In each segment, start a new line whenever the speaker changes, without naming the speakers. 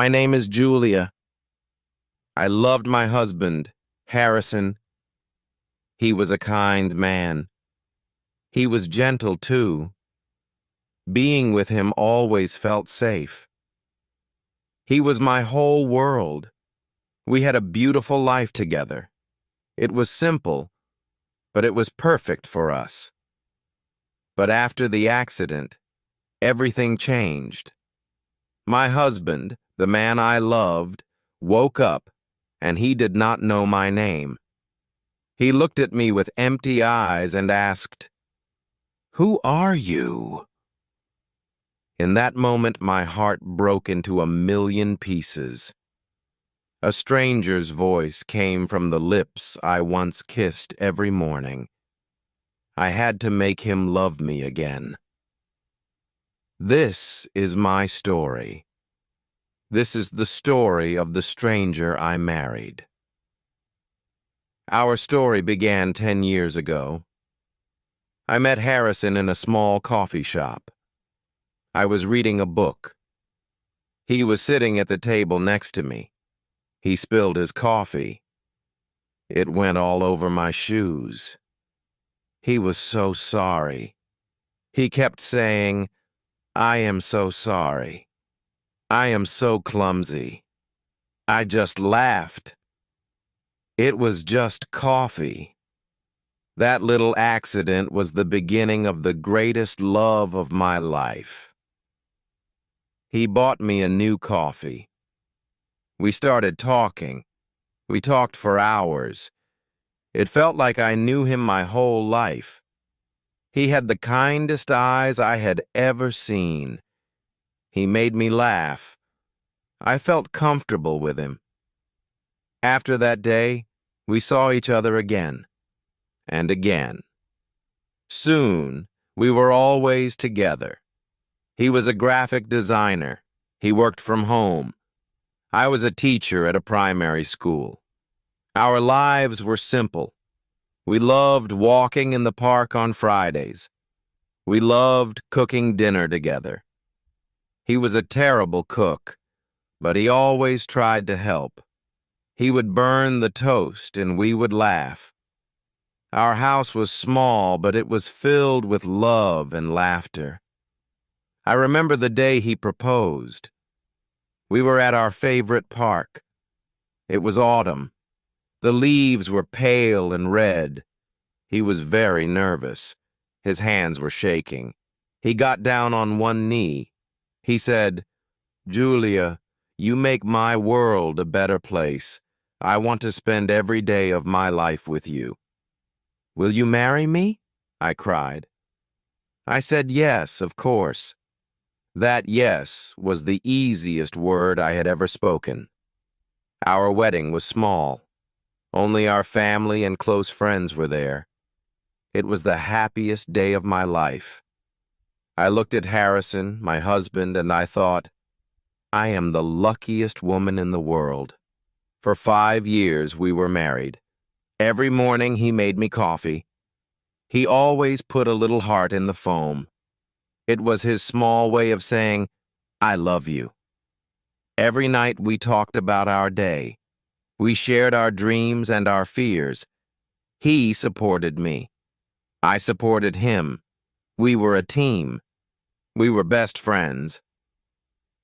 My name is Julia. I loved my husband, Harrison. He was a kind man. He was gentle, too. Being with him always felt safe. He was my whole world. We had a beautiful life together. It was simple, but it was perfect for us. But after the accident, everything changed. My husband, the man I loved, woke up, and he did not know my name. He looked at me with empty eyes and asked, "Who are you?" In that moment, my heart broke into a million pieces. A stranger's voice came from the lips I once kissed every morning. I had to make him love me again. This is my story. This is the story of the stranger I married. Our story began 10 years ago. I met Harrison in a small coffee shop. I was reading a book. He was sitting at the table next to me. He spilled his coffee. It went all over my shoes. He was so sorry. He kept saying, "I am so sorry. I am so clumsy." I just laughed. It was just coffee. That little accident was the beginning of the greatest love of my life. He bought me a new coffee. We started talking. We talked for hours. It felt like I knew him my whole life. He had the kindest eyes I had ever seen. He made me laugh. I felt comfortable with him. After that day, we saw each other again and again. Soon, we were always together. He was a graphic designer. He worked from home. I was a teacher at a primary school. Our lives were simple. We loved walking in the park on Fridays. We loved cooking dinner together. He was a terrible cook, but he always tried to help. He would burn the toast and we would laugh. Our house was small, but it was filled with love and laughter. I remember the day he proposed. We were at our favorite park. It was autumn. The leaves were pale and red. He was very nervous. His hands were shaking. He got down on one knee. He said, "Julia, you make my world a better place. I want to spend every day of my life with you." "Will you marry me?" I cried. I said yes, of course. That yes was the easiest word I had ever spoken. Our wedding was small. Only our family and close friends were there. It was the happiest day of my life. I looked at Harrison, my husband, and I thought, I am the luckiest woman in the world. For 5 years we were married. Every morning he made me coffee. He always put a little heart in the foam. It was his small way of saying, "I love you." Every night we talked about our day. We shared our dreams and our fears. He supported me. I supported him. We were a team. We were best friends.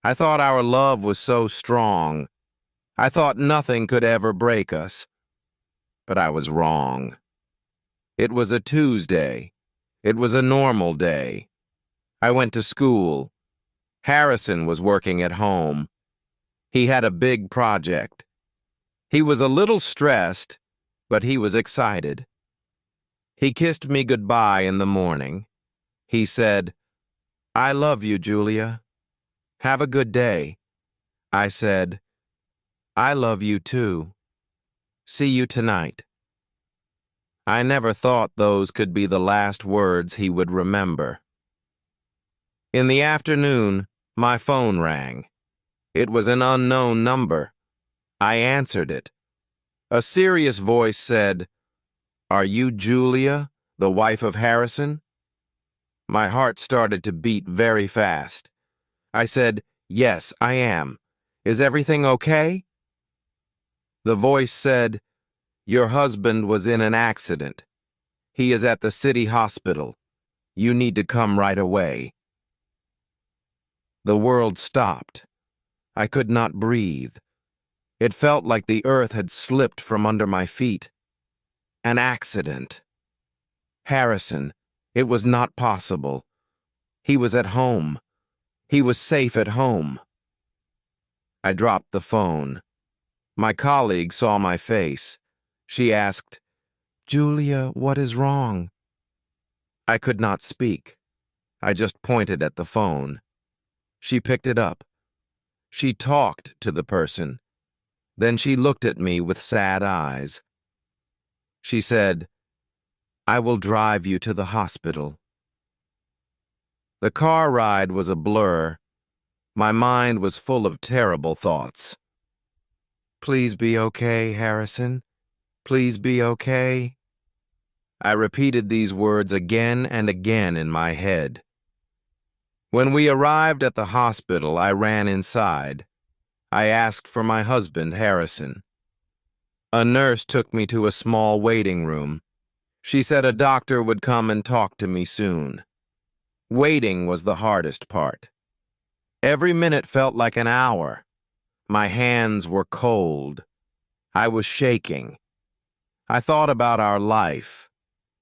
I thought our love was so strong. I thought nothing could ever break us. But I was wrong. It was a Tuesday. It was a normal day. I went to school. Harrison was working at home. He had a big project. He was a little stressed, but he was excited. He kissed me goodbye in the morning. He said, "I love you, Julia. Have a good day." I said, "I love you too. See you tonight." I never thought those could be the last words he would remember. In the afternoon, my phone rang. It was an unknown number. I answered it. A serious voice said, "Are you Julia, the wife of Harrison?" My heart started to beat very fast. I said, "Yes, I am. Is everything okay? The voice said, Your husband was in an accident. He is at the city hospital. You need to come right away. The world stopped. I could not breathe. It felt like the earth had slipped from under my feet. An accident. Harrison, it was not possible. He was at home. He was safe at home. I dropped the phone. My colleague saw my face. She asked, Julia, what is wrong? I could not speak. I just pointed at the phone. She picked it up. She talked to the person. Then she looked at me with sad eyes. She said, I will drive you to the hospital. The car ride was a blur. My mind was full of terrible thoughts. Please be okay, Harrison. Please be okay. I repeated these words again and again in my head. When we arrived at the hospital, I ran inside. I asked for my husband, Harrison. A nurse took me to a small waiting room. She said a doctor would come and talk to me soon. Waiting was the hardest part. Every minute felt like an hour. My hands were cold. I was shaking. I thought about our life.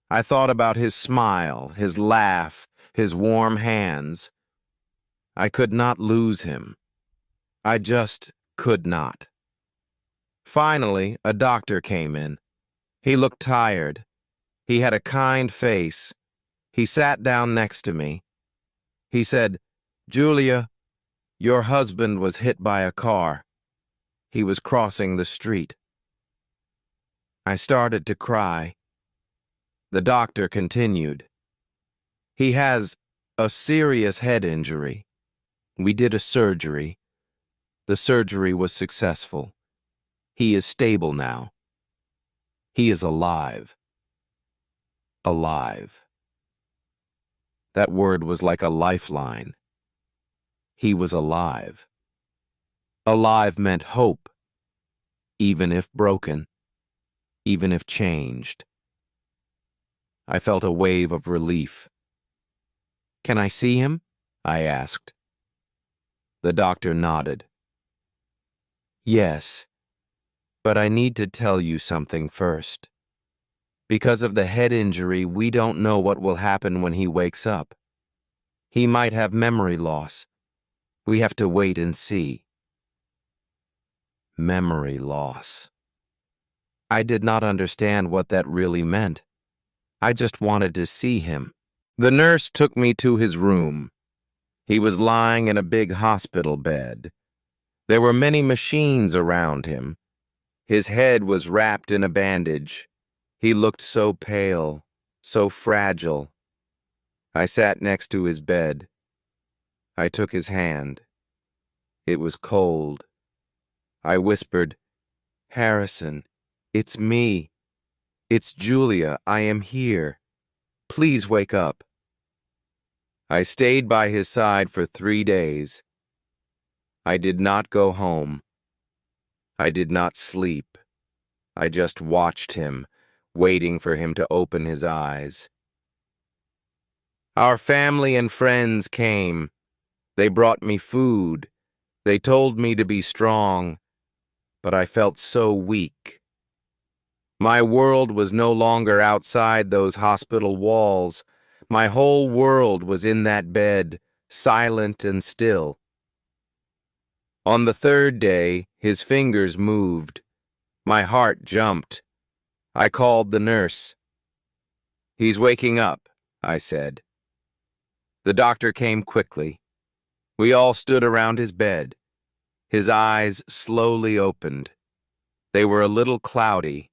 I thought about his smile, his laugh, his warm hands. I could not lose him. I just could not. Finally, a doctor came in. He looked tired. He had a kind face. He sat down next to me. He said, Julia, your husband was hit by a car. He was crossing the street. I started to cry. The doctor continued. He has a serious head injury. We did a surgery. The surgery was successful. He is stable now. He is alive. Alive. That word was like a lifeline. He was alive. Alive meant hope, even if broken, even if changed. I felt a wave of relief. Can I see him? I asked. The doctor nodded. Yes, but I need to tell you something first. Because of the head injury, we don't know what will happen when he wakes up. He might have memory loss. We have to wait and see. Memory loss. I did not understand what that really meant. I just wanted to see him. The nurse took me to his room. He was lying in a big hospital bed. There were many machines around him. His head was wrapped in a bandage. He looked so pale, so fragile. I sat next to his bed. I took his hand. It was cold. I whispered, Harrison, it's me. It's Julia. I am here. Please wake up. I stayed by his side for 3 days. I did not go home. I did not sleep. I just watched him, waiting for him to open his eyes. Our family and friends came. They brought me food. They told me to be strong, but I felt so weak. My world was no longer outside those hospital walls. My whole world was in that bed, silent and still. On the 3rd day, his fingers moved. My heart jumped. I called the nurse. He's waking up, I said. The doctor came quickly. We all stood around his bed. His eyes slowly opened. They were a little cloudy.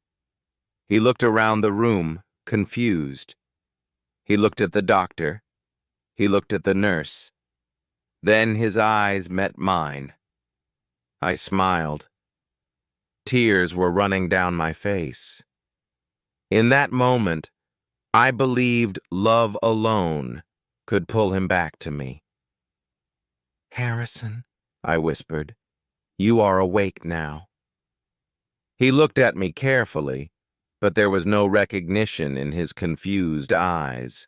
He looked around the room, confused. He looked at the doctor. He looked at the nurse. Then his eyes met mine. I smiled. Tears were running down my face. In that moment, I believed love alone could pull him back to me. Harrison, I whispered, You are awake now." He looked at me carefully, but there was no recognition in his confused eyes.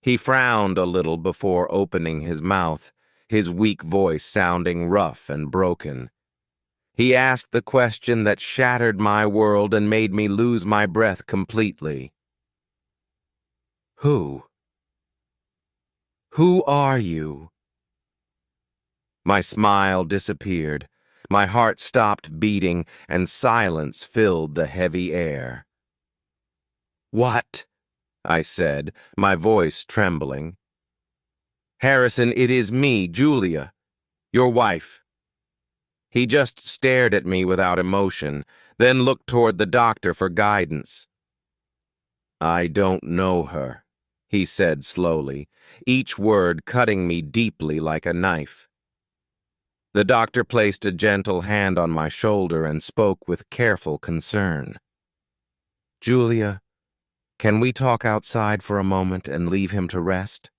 He frowned a little before opening his mouth, his weak voice sounding rough and broken. He asked the question that shattered my world and made me lose my breath completely. Who? Who are you? My smile disappeared. My heart stopped beating, and silence filled the heavy air. "What?" I said, my voice trembling. "Harrison, it is me, Julia, your wife." He just stared at me without emotion, then looked toward the doctor for guidance. "I don't know her," he said slowly, each word cutting me deeply like a knife. The doctor placed a gentle hand on my shoulder and spoke with careful concern. "Julia, can we talk outside for a moment and leave him to rest?"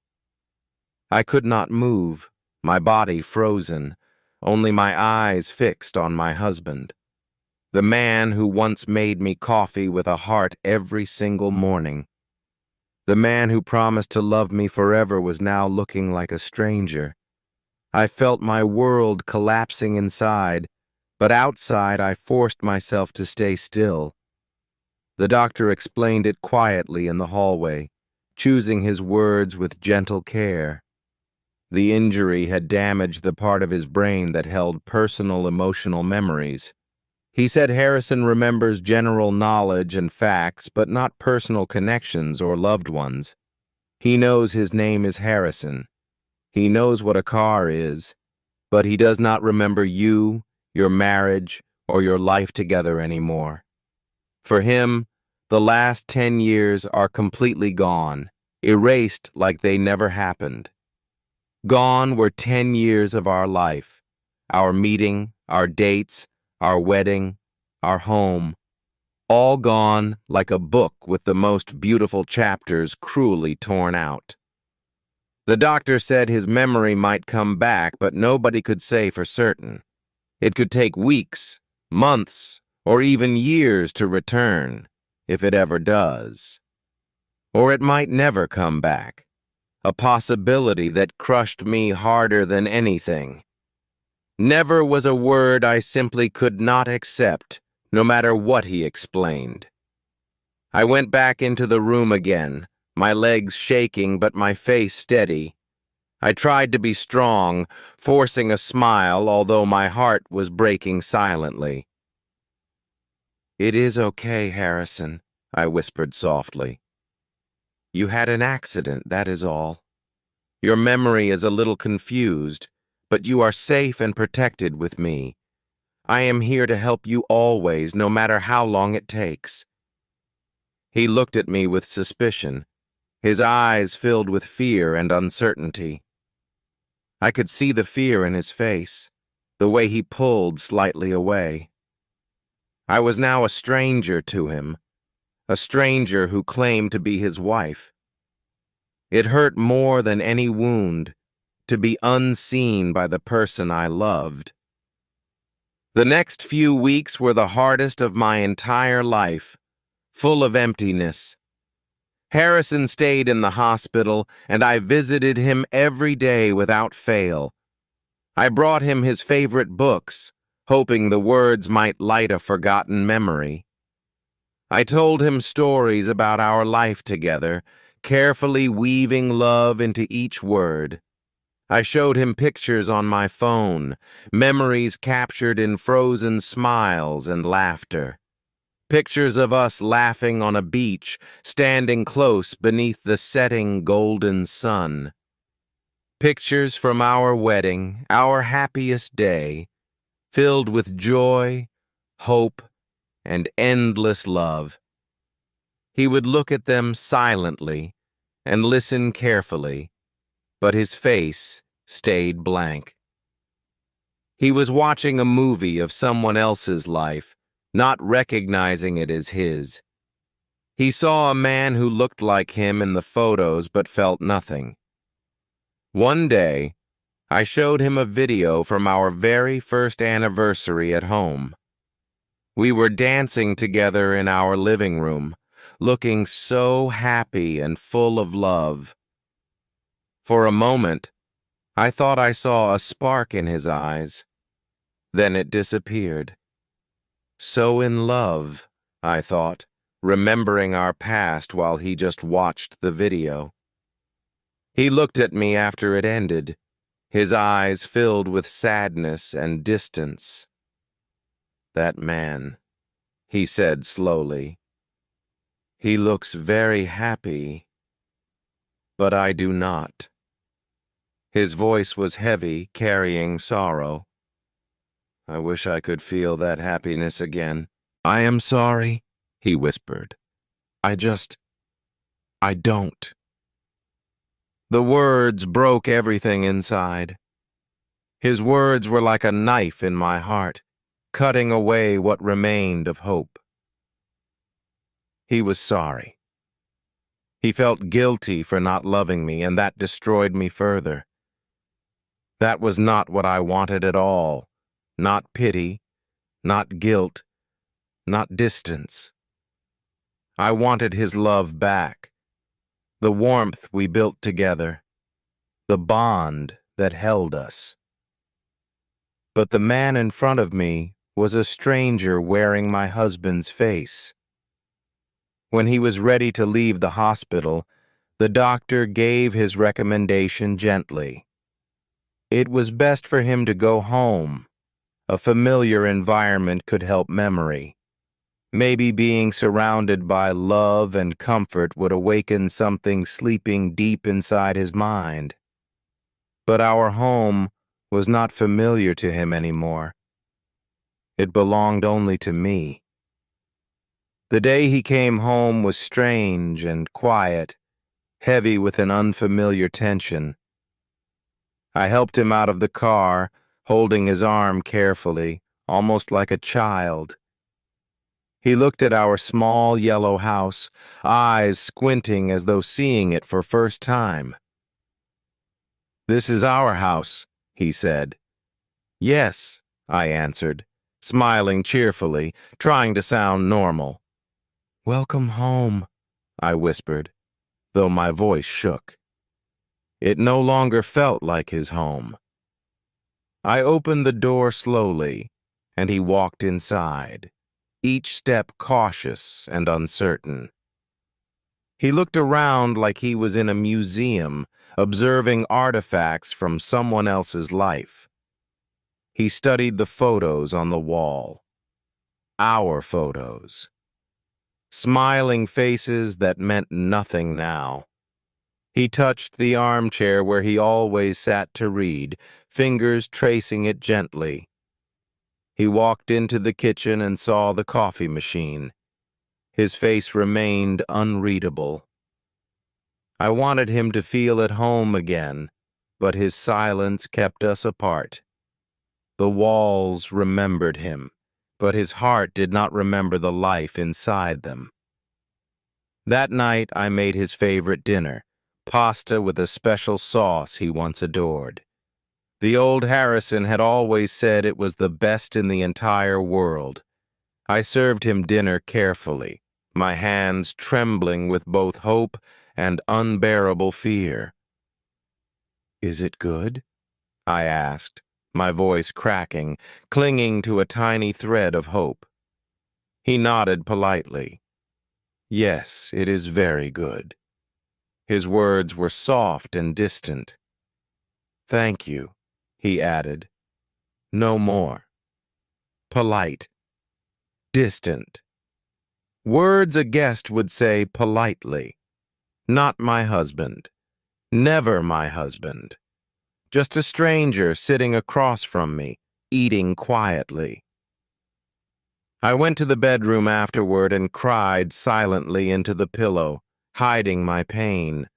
I could not move, my body frozen, only my eyes fixed on my husband. The man who once made me coffee with a heart every single morning. The man who promised to love me forever was now looking like a stranger. I felt my world collapsing inside, but outside I forced myself to stay still. The doctor explained it quietly in the hallway, choosing his words with gentle care. The injury had damaged the part of his brain that held personal emotional memories. He said Harrison remembers general knowledge and facts, but not personal connections or loved ones. He knows his name is Harrison. He knows what a car is, but he does not remember you, your marriage, or your life together anymore. For him, the last 10 years are completely gone, erased like they never happened. Gone were 10 years of our life, our meeting, our dates, our wedding, our home, all gone like a book with the most beautiful chapters cruelly torn out. The doctor said his memory might come back, but nobody could say for certain. It could take weeks, months, or even years to return, if it ever does. Or it might never come back, a possibility that crushed me harder than anything. Never was a word I simply could not accept, no matter what he explained. I went back into the room again, my legs shaking but my face steady. I tried to be strong, forcing a smile, although my heart was breaking silently. "It is okay, Harrison," I whispered softly. "You had an accident, that is all. Your memory is a little confused, but you are safe and protected with me. I am here to help you always, no matter how long it takes." He looked at me with suspicion, his eyes filled with fear and uncertainty. I could see the fear in his face, the way he pulled slightly away. I was now a stranger to him, a stranger who claimed to be his wife. It hurt more than any wound to be unseen by the person I loved. The next few weeks were the hardest of my entire life, full of emptiness. Harrison stayed in the hospital, and I visited him every day without fail. I brought him his favorite books, hoping the words might light a forgotten memory. I told him stories about our life together, carefully weaving love into each word. I showed him pictures on my phone, memories captured in frozen smiles and laughter. Pictures of us laughing on a beach, standing close beneath the setting golden sun. Pictures from our wedding, our happiest day, filled with joy, hope, and endless love. He would look at them silently and listen carefully, but his face stayed blank. He was watching a movie of someone else's life, not recognizing it as his. He saw a man who looked like him in the photos but felt nothing. One day, I showed him a video from our very first anniversary at home. We were dancing together in our living room, looking so happy and full of love. For a moment, I thought I saw a spark in his eyes. Then it disappeared. So in love, I thought, remembering our past while he just watched the video. He looked at me after it ended, his eyes filled with sadness and distance. "That man," he said slowly. "He looks very happy, but I do not." His voice was heavy, carrying sorrow. I wish I could feel that happiness again. "I am sorry," he whispered. I don't." The words broke everything inside. His words were like a knife in my heart, cutting away what remained of hope. He was sorry. He felt guilty for not loving me, and that destroyed me further. That was not what I wanted at all. Not pity, not guilt, not distance. I wanted his love back, the warmth we built together, the bond that held us. But the man in front of me was a stranger wearing my husband's face. When he was ready to leave the hospital, the doctor gave his recommendation gently. It was best for him to go home. A familiar environment could help memory. Maybe being surrounded by love and comfort would awaken something sleeping deep inside his mind. But our home was not familiar to him anymore. It belonged only to me. The day he came home was strange and quiet, heavy with an unfamiliar tension. I helped him out of the car, holding his arm carefully, almost like a child. He looked at our small yellow house, eyes squinting as though seeing it for first time. "This is our house," he said. "Yes," I answered, smiling cheerfully, trying to sound normal. "Welcome home," I whispered, though my voice shook. It no longer felt like his home. I opened the door slowly, and he walked inside, each step cautious and uncertain. He looked around like he was in a museum, observing artifacts from someone else's life. He studied the photos on the wall. Our photos. Smiling faces that meant nothing now. He touched the armchair where he always sat to read, fingers tracing it gently. He walked into the kitchen and saw the coffee machine. His face remained unreadable. I wanted him to feel at home again, but his silence kept us apart. The walls remembered him, but his heart did not remember the life inside them. That night I made his favorite dinner, pasta with a special sauce he once adored. The old Harrison had always said it was the best in the entire world. I served him dinner carefully, my hands trembling with both hope and unbearable fear. "Is it good?" I asked, my voice cracking, clinging to a tiny thread of hope. He nodded politely. "Yes, it is very good." His words were soft and distant. "Thank you," he added. "No more." Polite. Distant. Words a guest would say politely. Not my husband. Never my husband. Just a stranger sitting across from me, eating quietly. I went to the bedroom afterward and cried silently into the pillow, hiding my pain.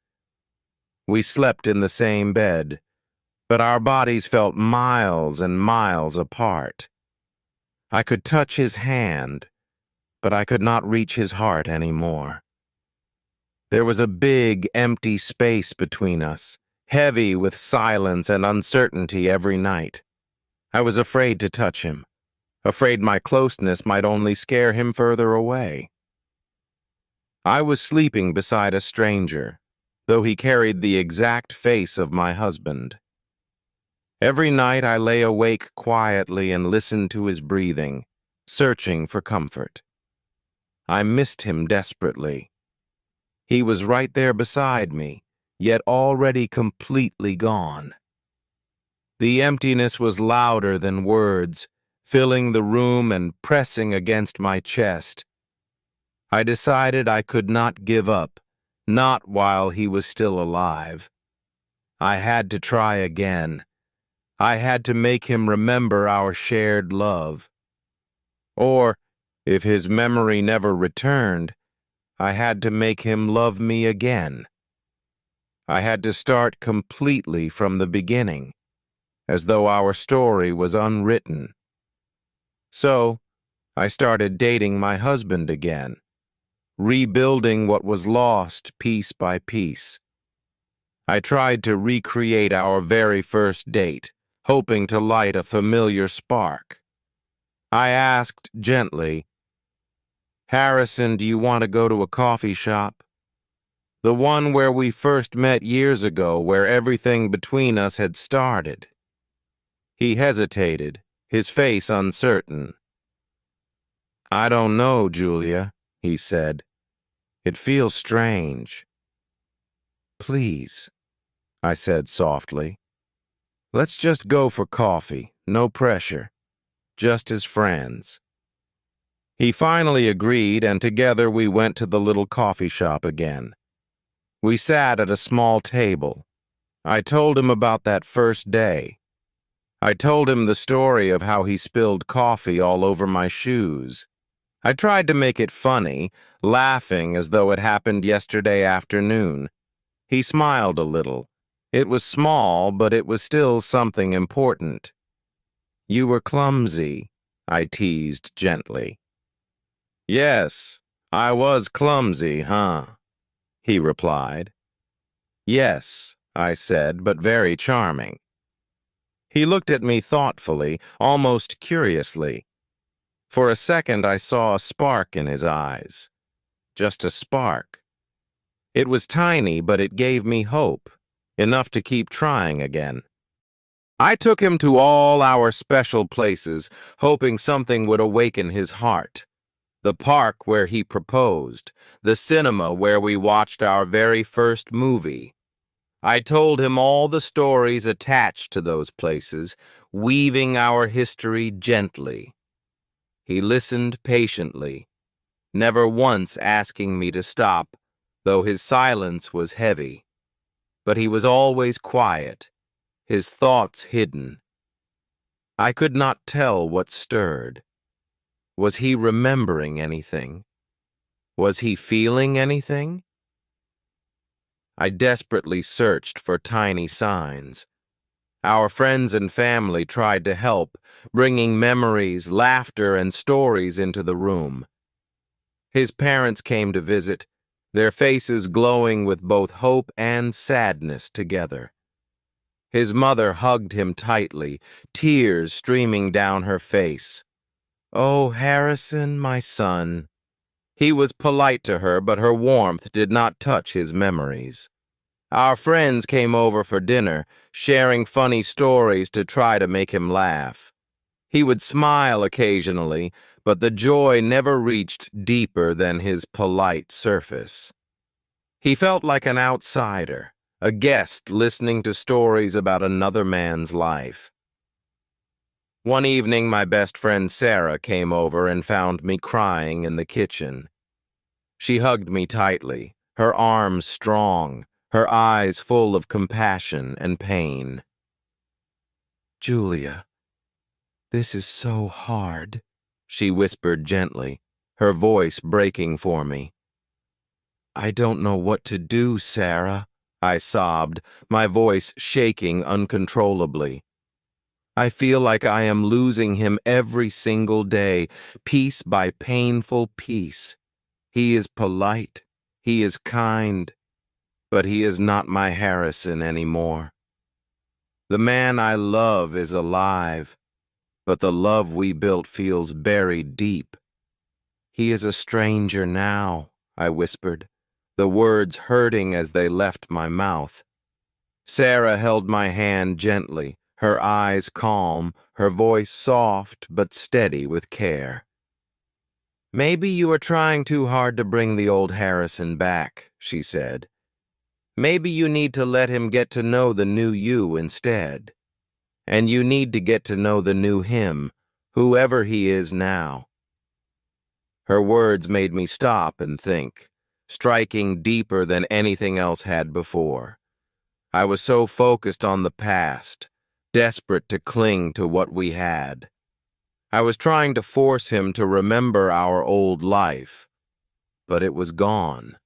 We slept in the same bed, but our bodies felt miles and miles apart. I could touch his hand, but I could not reach his heart anymore. There was a big, empty space between us, heavy with silence and uncertainty every night. I was afraid to touch him, afraid my closeness might only scare him further away. I was sleeping beside a stranger, though he carried the exact face of my husband. Every night I lay awake quietly and listened to his breathing, searching for comfort. I missed him desperately. He was right there beside me, yet already completely gone. The emptiness was louder than words, filling the room and pressing against my chest. I decided I could not give up, not while he was still alive. I had to try again. I had to make him remember our shared love. Or, if his memory never returned, I had to make him love me again. I had to start completely from the beginning, as though our story was unwritten. So, I started dating my husband again, rebuilding what was lost piece by piece. I tried to recreate our very first date, hoping to light a familiar spark. I asked gently, "Harrison, do you want to go to a coffee shop? The one where we first met years ago, where everything between us had started." He hesitated, his face uncertain. "I don't know, Julia," he said. "It feels strange." "Please," I said softly. "Let's just go for coffee, no pressure, just as friends." He finally agreed, and together we went to the little coffee shop again. We sat at a small table. I told him about that first day. I told him the story of how he spilled coffee all over my shoes. I tried to make it funny, laughing as though it happened yesterday afternoon. He smiled a little. It was small, but it was still something important. "You were clumsy," I teased gently. "Yes, I was clumsy, huh?" he replied. "Yes," I said, "but very charming." He looked at me thoughtfully, almost curiously. For a second I saw a spark in his eyes. Just a spark. It was tiny, but it gave me hope, enough to keep trying again. I took him to all our special places, hoping something would awaken his heart. The park where he proposed, the cinema where we watched our very first movie. I told him all the stories attached to those places, weaving our history gently. He listened patiently, never once asking me to stop, though his silence was heavy. But he was always quiet, his thoughts hidden. I could not tell what stirred. Was he remembering anything? Was he feeling anything? I desperately searched for tiny signs. Our friends and family tried to help, bringing memories, laughter, and stories into the room. His parents came to visit, their faces glowing with both hope and sadness together. His mother hugged him tightly, tears streaming down her face. "Oh, Harrison, my son." He was polite to her, but her warmth did not touch his memories. Our friends came over for dinner, sharing funny stories to try to make him laugh. He would smile occasionally, but the joy never reached deeper than his polite surface. He felt like an outsider, a guest listening to stories about another man's life. One evening, my best friend Sarah came over and found me crying in the kitchen. She hugged me tightly, her arms strong, her eyes full of compassion and pain. "Julia, this is so hard," she whispered gently, her voice breaking for me. "I don't know what to do, Sarah," I sobbed, my voice shaking uncontrollably. "I feel like I am losing him every single day, piece by painful piece. He is polite. He is kind. but he is not my Harrison anymore. The man I love is alive, but the love we built feels buried deep. He is a stranger now, I whispered, the words hurting as they left my mouth. Sarah held my hand gently, her eyes calm, her voice soft but steady with care. Maybe you are trying too hard to bring the old Harrison back, she said. Maybe you need to let him get to know the new you instead. And you need to get to know the new him, whoever he is now. Her words made me stop and think, striking deeper than anything else had before. I was so focused on the past, desperate to cling to what we had. I was trying to force him to remember our old life, but it was gone.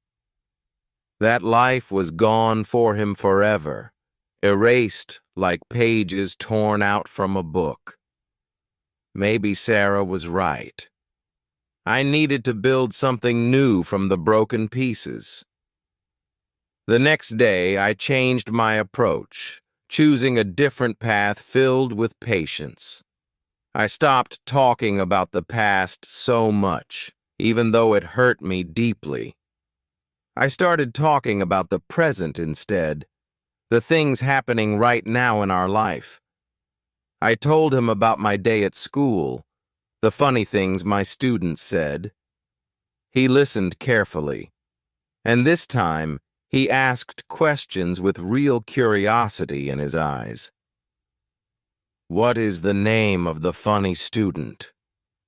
That life was gone for him forever, erased like pages torn out from a book. Maybe Sarah was right. I needed to build something new from the broken pieces. The next day, I changed my approach, choosing a different path filled with patience. I stopped talking about the past so much, even though it hurt me deeply. I started talking about the present instead, the things happening right now in our life. I told him about my day at school, the funny things my students said. He listened carefully, and this time he asked questions with real curiosity in his eyes. "What is the name of the funny student?"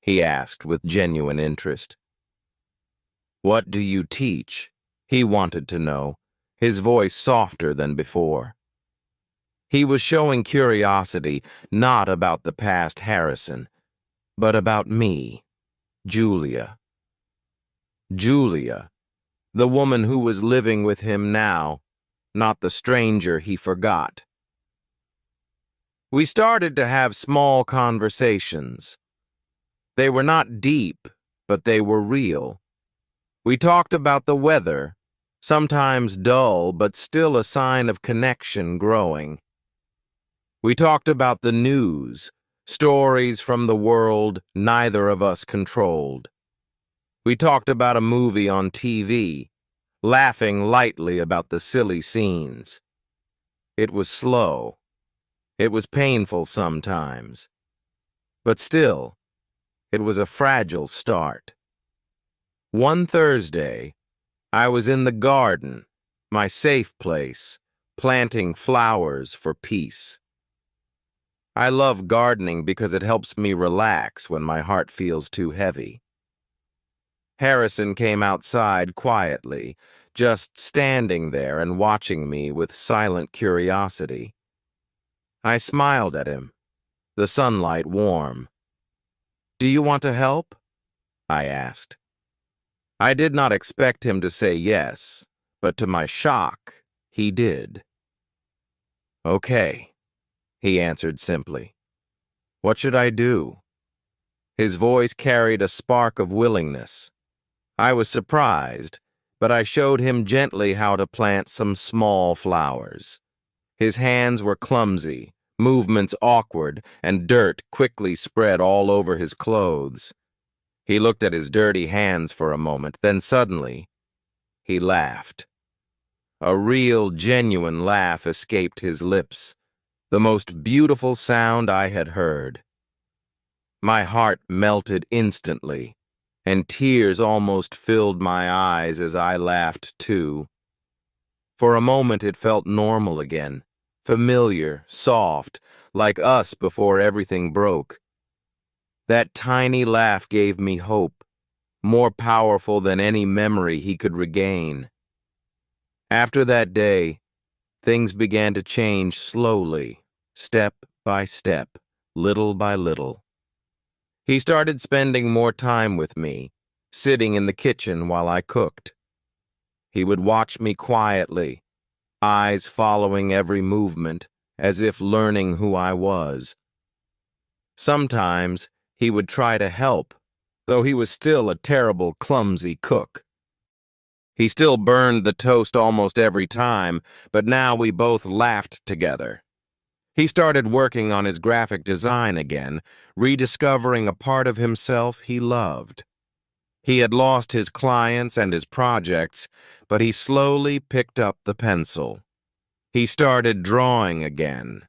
he asked with genuine interest. "What do you teach?" he wanted to know, his voice softer than before. He was showing curiosity not about the past Harrison, but about me, Julia. Julia, the woman who was living with him now, not the stranger he forgot. We started to have small conversations. They were not deep, but they were real. We talked about the weather, sometimes dull, but still a sign of connection growing. We talked about the news, stories from the world neither of us controlled. We talked about a movie on TV, laughing lightly about the silly scenes. It was slow. It was painful sometimes. But still, it was a fragile start. One Thursday, I was in the garden, my safe place, planting flowers for peace. I love gardening because it helps me relax when my heart feels too heavy. Harrison came outside quietly, just standing there and watching me with silent curiosity. I smiled at him, the sunlight warm. "Do you want to help?" I asked. I did not expect him to say yes, but to my shock, he did. "Okay," he answered simply. "What should I do?" His voice carried a spark of willingness. I was surprised, but I showed him gently how to plant some small flowers. His hands were clumsy, movements awkward, and dirt quickly spread all over his clothes. He looked at his dirty hands for a moment, then suddenly, he laughed. A real, genuine laugh escaped his lips, the most beautiful sound I had heard. My heart melted instantly, and tears almost filled my eyes as I laughed too. For a moment it felt normal again, familiar, soft, like us before everything broke. That tiny laugh gave me hope, more powerful than any memory he could regain. After that day, things began to change slowly, step by step, little by little. He started spending more time with me, sitting in the kitchen while I cooked. He would watch me quietly, eyes following every movement, as if learning who I was. Sometimes he would try to help, though he was still a terrible, clumsy cook. He still burned the toast almost every time, but now we both laughed together. He started working on his graphic design again, rediscovering a part of himself he loved. He had lost his clients and his projects, but he slowly picked up the pencil. He started drawing again.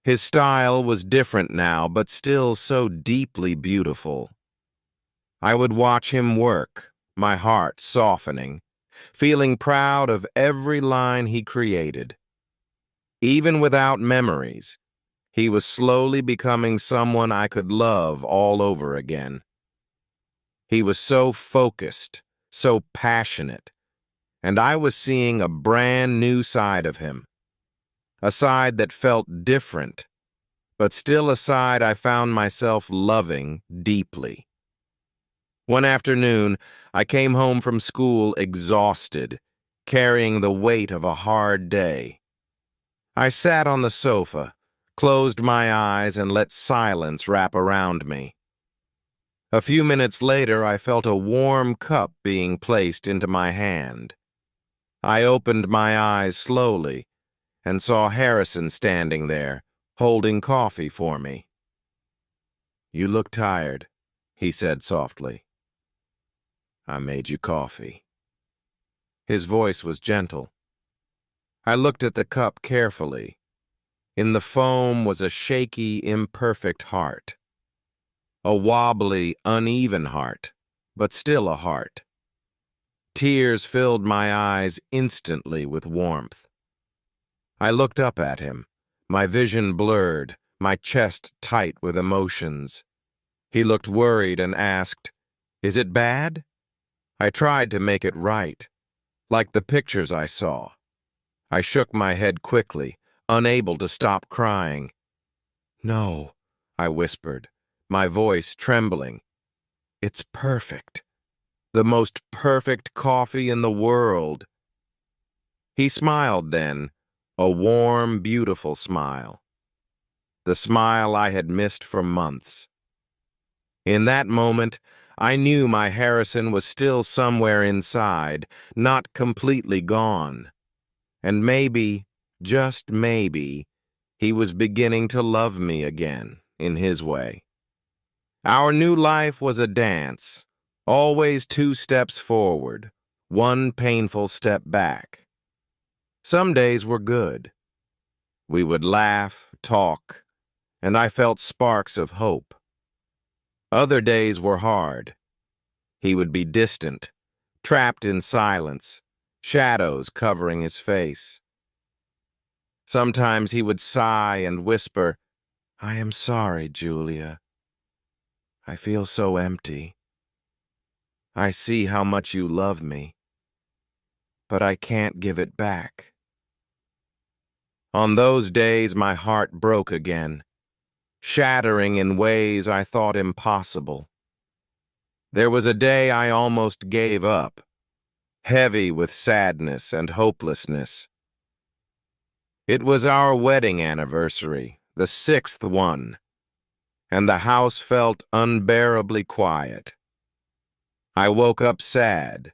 His style was different now, but still so deeply beautiful. I would watch him work, my heart softening, feeling proud of every line he created. Even without memories, he was slowly becoming someone I could love all over again. He was so focused, so passionate, and I was seeing a brand new side of him. A side that felt different, but still a side I found myself loving deeply. One afternoon, I came home from school exhausted, carrying the weight of a hard day. I sat on the sofa, closed my eyes, and let silence wrap around me. A few minutes later, I felt a warm cup being placed into my hand. I opened my eyes slowly and saw Harrison standing there, holding coffee for me. "You look tired," he said softly. "I made you coffee." His voice was gentle. I looked at the cup carefully. In the foam was a shaky, imperfect heart. A wobbly, uneven heart, but still a heart. Tears filled my eyes instantly with warmth. I looked up at him, my vision blurred, my chest tight with emotions. He looked worried and asked, "Is it bad?" I tried to make it right, like the pictures I saw. I shook my head quickly, unable to stop crying. "No," I whispered, my voice trembling. "It's perfect. The most perfect coffee in the world." He smiled then, a warm, beautiful smile. The smile I had missed for months. In that moment, I knew my Harrison was still somewhere inside, not completely gone. And maybe, just maybe, he was beginning to love me again, in his way. Our new life was a dance, always 2 steps forward, 1 painful step back. Some days were good. We would laugh, talk, and I felt sparks of hope. Other days were hard. He would be distant, trapped in silence, shadows covering his face. Sometimes he would sigh and whisper, "I am sorry, Julia. I feel so empty. I see how much you love me, but I can't give it back." On those days, my heart broke again, shattering in ways I thought impossible. There was a day I almost gave up, heavy with sadness and hopelessness. It was our wedding anniversary, the 6th one, and the house felt unbearably quiet. I woke up sad,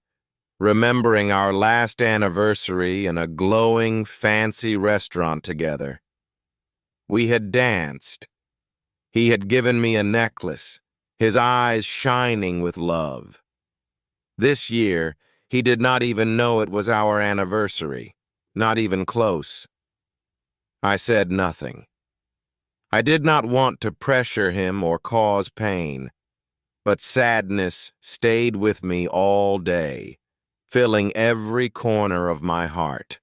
remembering our last anniversary in a glowing, fancy restaurant together. We had danced. He had given me a necklace, his eyes shining with love. This year, he did not even know it was our anniversary, not even close. I said nothing. I did not want to pressure him or cause pain, but sadness stayed with me all day, filling every corner of my heart.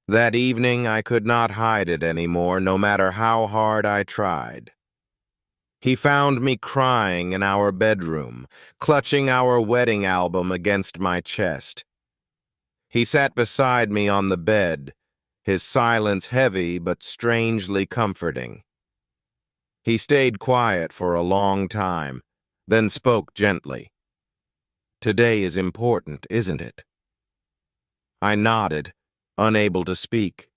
That evening, I could not hide it anymore, no matter how hard I tried. He found me crying in our bedroom, clutching our wedding album against my chest. He sat beside me on the bed, his silence heavy but strangely comforting. He stayed quiet for a long time, then spoke gently. "Today is important, isn't it?" I nodded, unable to speak,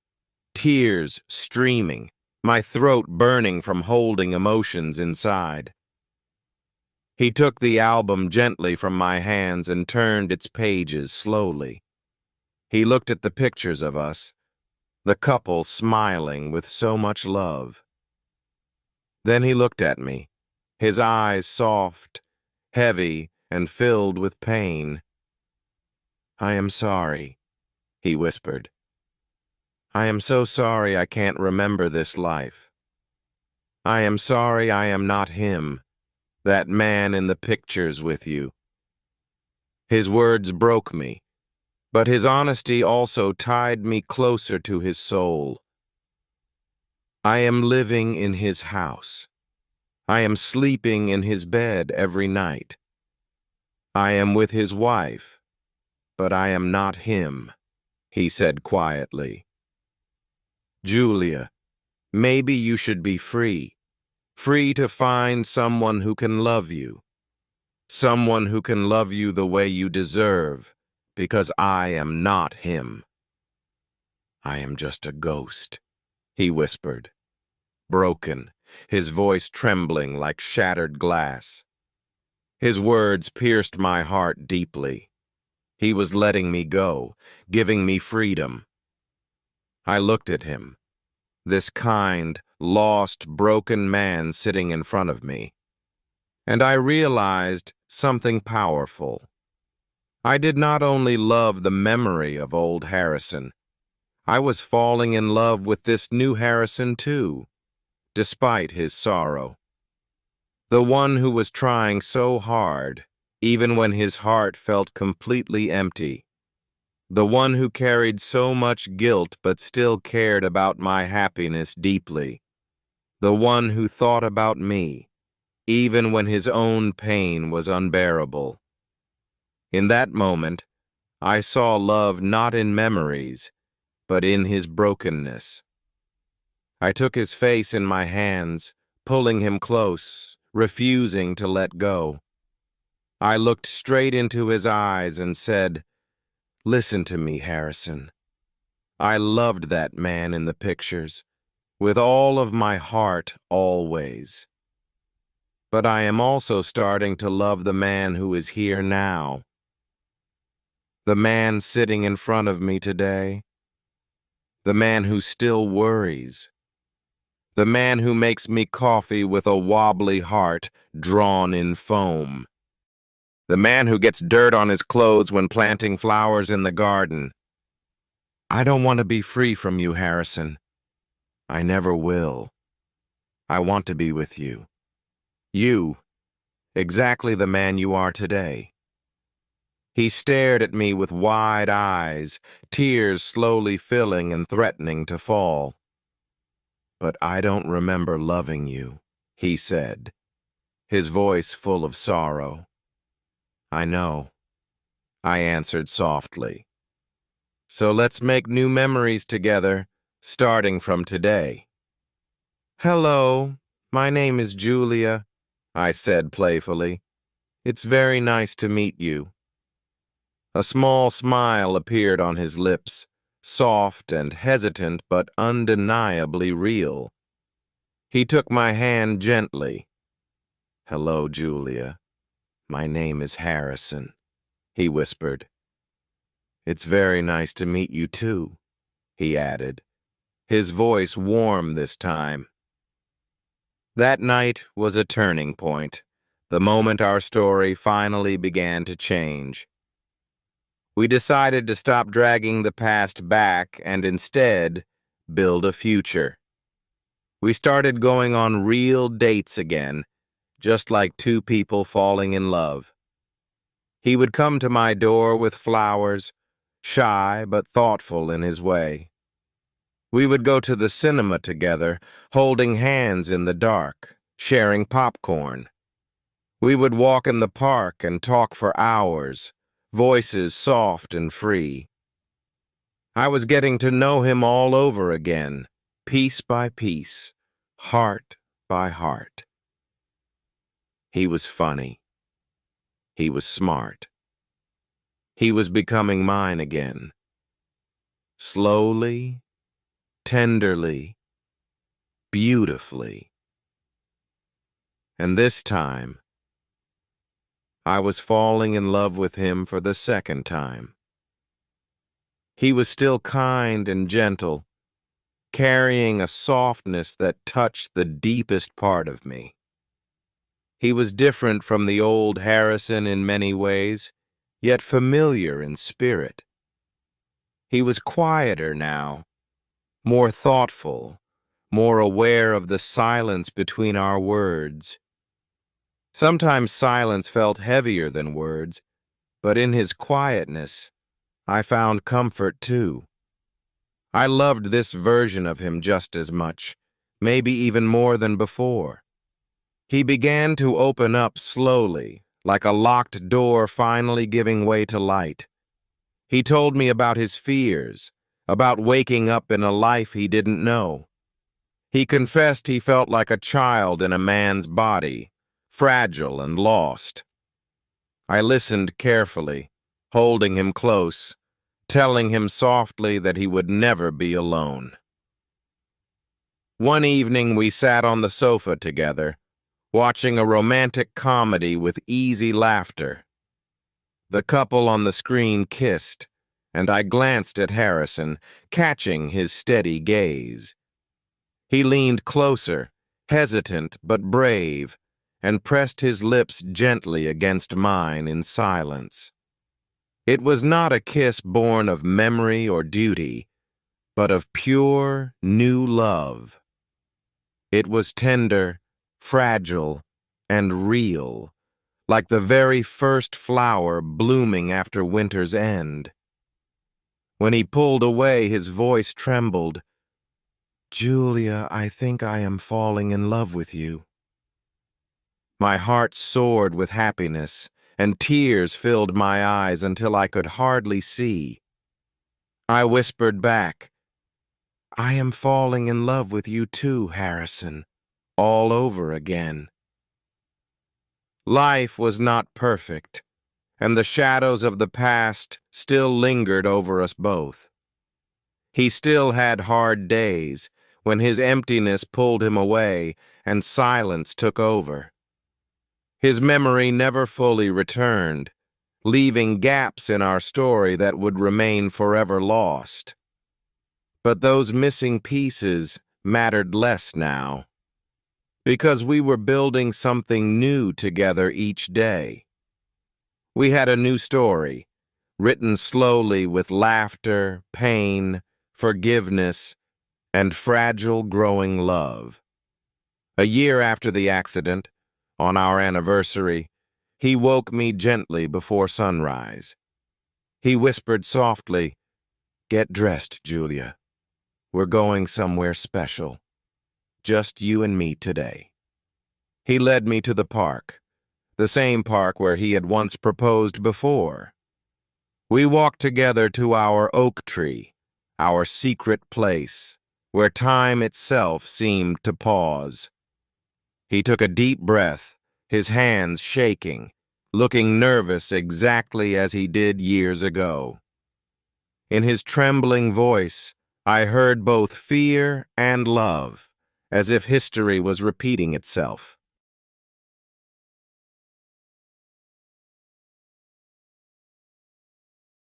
tears streaming, my throat burning from holding emotions inside. He took the album gently from my hands and turned its pages slowly. He looked at the pictures of us, the couple smiling with so much love. Then he looked at me, his eyes soft, heavy, and filled with pain. "I am sorry," he whispered. "I am so sorry I can't remember this life. I am sorry I am not him, that man in the pictures with you." His words broke me, but his honesty also tied me closer to his soul. I am living in his house. I am sleeping in his bed every night. I am with his wife, but I am not him, he said quietly. "Julia, maybe you should be free. Free to find someone who can love you. Someone who can love you the way you deserve, because I am not him." "I am just a ghost," he whispered, broken, his voice trembling like shattered glass. His words pierced my heart deeply. He was letting me go, giving me freedom. I looked at him, this kind, lost, broken man sitting in front of me, and I realized something powerful. I did not only love the memory of old Harrison, I was falling in love with this new Harrison too, despite his sorrow. The one who was trying so hard, even when his heart felt completely empty. The one who carried so much guilt but still cared about my happiness deeply. The one who thought about me, even when his own pain was unbearable. In that moment, I saw love not in memories, but in his brokenness. I took his face in my hands, pulling him close, refusing to let go. I looked straight into his eyes and said, "Listen to me, Harrison. I loved that man in the pictures, with all of my heart always. But I am also starting to love the man who is here now. The man sitting in front of me today. The man who still worries. The man who makes me coffee with a wobbly heart drawn in foam. The man who gets dirt on his clothes when planting flowers in the garden. I don't want to be free from you, Harrison. I never will. I want to be with you. You, exactly the man you are today." He stared at me with wide eyes, tears slowly filling and threatening to fall. "But I don't remember loving you," he said, his voice full of sorrow. "I know," I answered softly. "So let's make new memories together, starting from today." "Hello, my name is Julia," I said playfully. "It's very nice to meet you." A small smile appeared on his lips, soft and hesitant but undeniably real. He took my hand gently. "Hello, Julia. My name is Harrison," he whispered. "It's very nice to meet you too," he added, his voice warm this time. That night was a turning point, the moment our story finally began to change. We decided to stop dragging the past back and instead build a future. We started going on real dates again, just like two people falling in love. He would come to my door with flowers, shy but thoughtful in his way. We would go to the cinema together, holding hands in the dark, sharing popcorn. We would walk in the park and talk for hours, voices soft and free. I was getting to know him all over again, piece by piece, heart by heart. He was funny. He was smart. He was becoming mine again. Slowly, tenderly, beautifully. And this time, I was falling in love with him for the second time. He was still kind and gentle, carrying a softness that touched the deepest part of me. He was different from the old Harrison in many ways, yet familiar in spirit. He was quieter now, more thoughtful, more aware of the silence between our words. Sometimes silence felt heavier than words, but in his quietness, I found comfort too. I loved this version of him just as much, maybe even more than before. He began to open up slowly, like a locked door finally giving way to light. He told me about his fears, about waking up in a life he didn't know. He confessed he felt like a child in a man's body, fragile and lost. I listened carefully, holding him close, telling him softly that he would never be alone. One evening we sat on the sofa together, watching a romantic comedy with easy laughter. The couple on the screen kissed, and I glanced at Harrison, catching his steady gaze. He leaned closer, hesitant but brave, and pressed his lips gently against mine in silence. It was not a kiss born of memory or duty, but of pure, new love. It was tender, fragile, and real, like the very first flower blooming after winter's end. When he pulled away, his voice trembled. "Julia, I think I am falling in love with you." My heart soared with happiness, and tears filled my eyes until I could hardly see. I whispered back, "I am falling in love with you too, Harrison, all over again." Life was not perfect, and the shadows of the past still lingered over us both. He still had hard days when his emptiness pulled him away and silence took over. His memory never fully returned, leaving gaps in our story that would remain forever lost. But those missing pieces mattered less now, because we were building something new together each day. We had a new story, written slowly with laughter, pain, forgiveness, and fragile growing love. A year after the accident, on our anniversary, he woke me gently before sunrise. He whispered softly, "Get dressed, Julia. We're going somewhere special. Just you and me today." He led me to the park, the same park where he had once proposed before. We walked together to our oak tree, our secret place, where time itself seemed to pause. He took a deep breath, his hands shaking, looking nervous exactly as he did years ago. In his trembling voice, I heard both fear and love, as if history was repeating itself.